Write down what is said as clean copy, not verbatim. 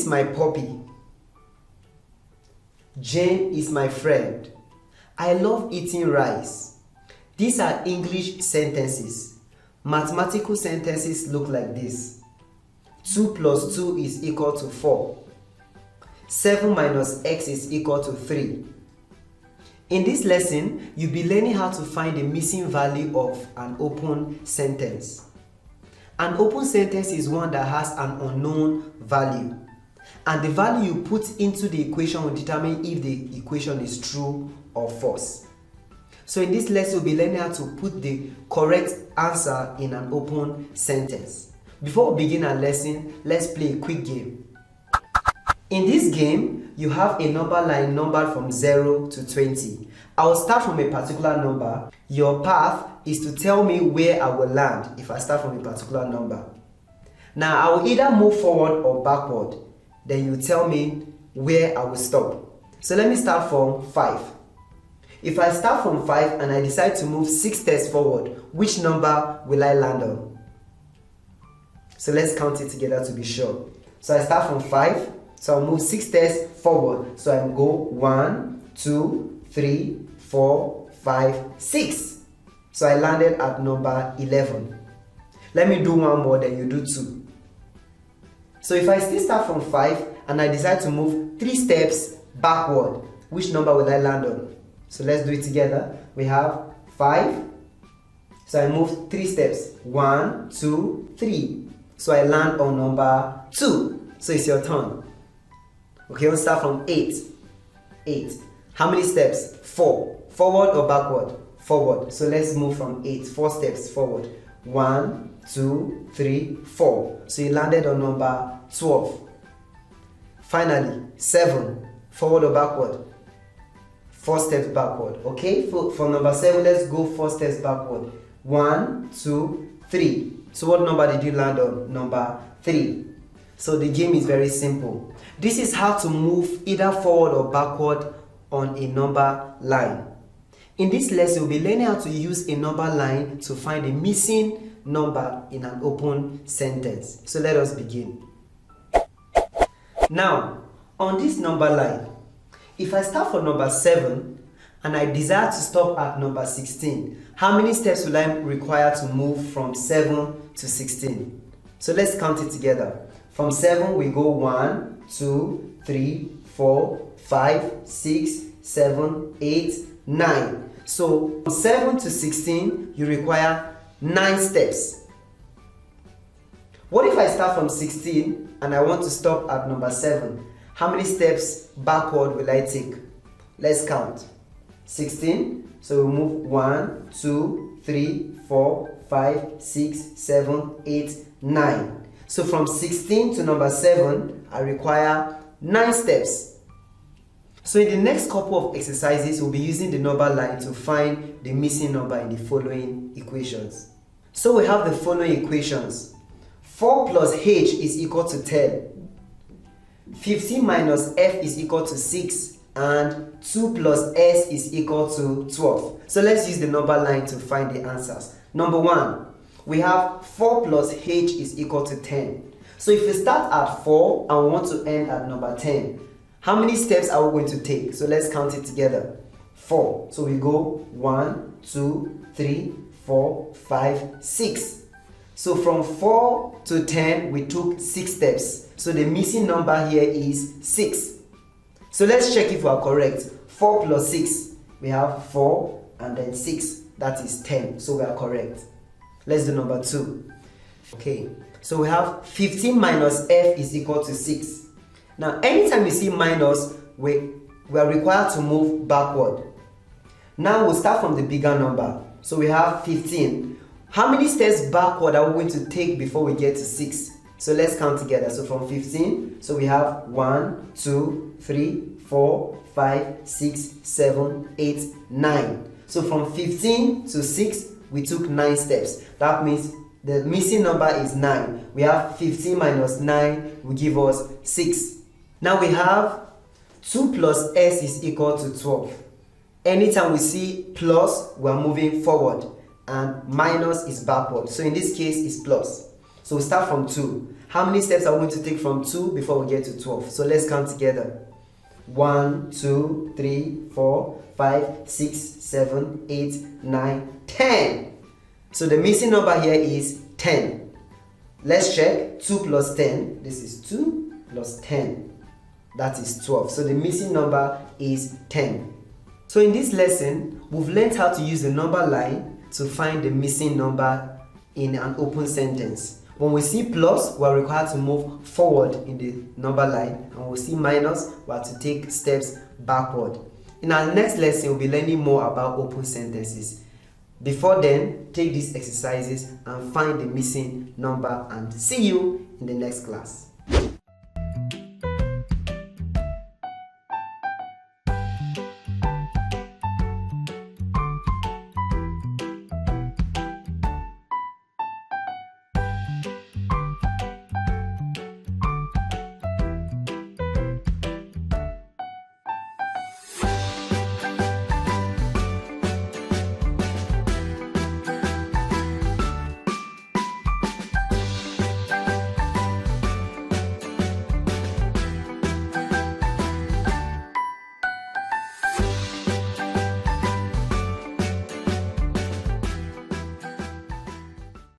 is my puppy. Jane is my friend. I love eating rice. These are English sentences. Mathematical sentences look like this. 2 plus 2 is equal to 4. 7 minus x is equal to 3. In this lesson, you'll be learning how to find the missing value of an open sentence. An open sentence is one that has an unknown value, and the value you put into the equation will determine if the equation is true or false. So in this lesson, we'll be learning how to put the correct answer in an open sentence. Before we begin our lesson, let's play a quick game. In this game, you have a number line numbered from 0 to 20. I will start from a particular number. Your path is to tell me where I will land if I start from a particular number. Now, I will either move forward or backward. Then you tell me where I will stop. So let me start from 5. If I start from 5 and I decide to move 6 steps forward, which number will I land on? So let's count it together to be sure. So I start from 5. So I'll move 6 steps forward. So I'll go 1, 2, 3, 4, 5, 6. So I landed at number 11. Let me do one more, then you do 2. So if I still start from 5 and I decide to move 3 steps backward, which number will I land on? So let's do it together. We have 5. So I move 3 steps. 1, 2, 3. So I land on number 2. So it's your turn. Okay, we'll start from 8. 8. How many steps? 4. Forward or backward? Forward. So let's move from 8. 4 steps forward. 1, 2, 3, 4. So you landed on number 12. Finally, 7. Forward or backward? 4 steps backward. Okay, for number 7, let's go 4 steps backward. 1, 2, 3. So what number did you land on? Number 3. So the game is very simple. This is how to move either forward or backward on a number line. In this lesson, we'll be learning how to use a number line to find a missing number in an open sentence. So let us begin. Now, on this number line, if I start from number 7 and I desire to stop at number 16, how many steps will I require to move from 7 to 16? So let's count it together. From 7, we go 1, 2, 3, 4, 5, 6, 7, 8, 9. So from 7 to 16, you require 9 steps. What if I start from 16 and I want to stop at number 7? How many steps backward will I take? Let's count. 16. So we move 1, 2, 3, 4, 5, 6, 7, 8, 9. So from 16 to number 7, I require 9 steps. So in the next couple of exercises, we'll be using the number line to find the missing number in the following equations. So we have the following equations. 4 plus h is equal to 10. 15 minus f is equal to 6. And 2 plus s is equal to 12. So let's use the number line to find the answers. Number 1. We have 4 plus h is equal to 10. So if we start at 4 and we want to end at number 10, how many steps are we going to take? So let's count it together. 4. So we go 1, 2, 3, 4, 5, 6. So from 4 to 10, we took 6 steps. So the missing number here is 6. So let's check if we are correct. 4 plus 6, we have 4 and then 6. That is 10. So we are correct. Let's do number 2. Okay, so we have 15 minus f is equal to 6. Now, anytime you see minus, we are required to move backward. Now, we'll start from the bigger number. So we have 15. How many steps backward are we going to take before we get to 6? So let's count together. So from 15, so we have 1, 2, 3, 4, 5, 6, 7, 8, 9. So from 15 to 6, we took 9 steps. That means the missing number is 9. We have 15 minus 9 will give us 6. Now we have 2 plus s is equal to 12. Anytime we see plus, we are moving forward, and minus is backward. So in this case, it's plus. So we start from 2. How many steps are we going to take from 2 before we get to 12? So let's count together. 1, 2, 3, 4, 5, 6, 7, 8, 9, 10. So the missing number here is 10. Let's check. 2 plus 10. This is 2 plus 10. That is 12. So the missing number is 10. So in this lesson, we've learned how to use the number line to find the missing number in an open sentence. When we see plus, we are required to move forward in the number line, and when we see minus, we have to take steps backward. In our next lesson, we'll be learning more about open sentences. Before then, take these exercises and find the missing number, and see you in the next class.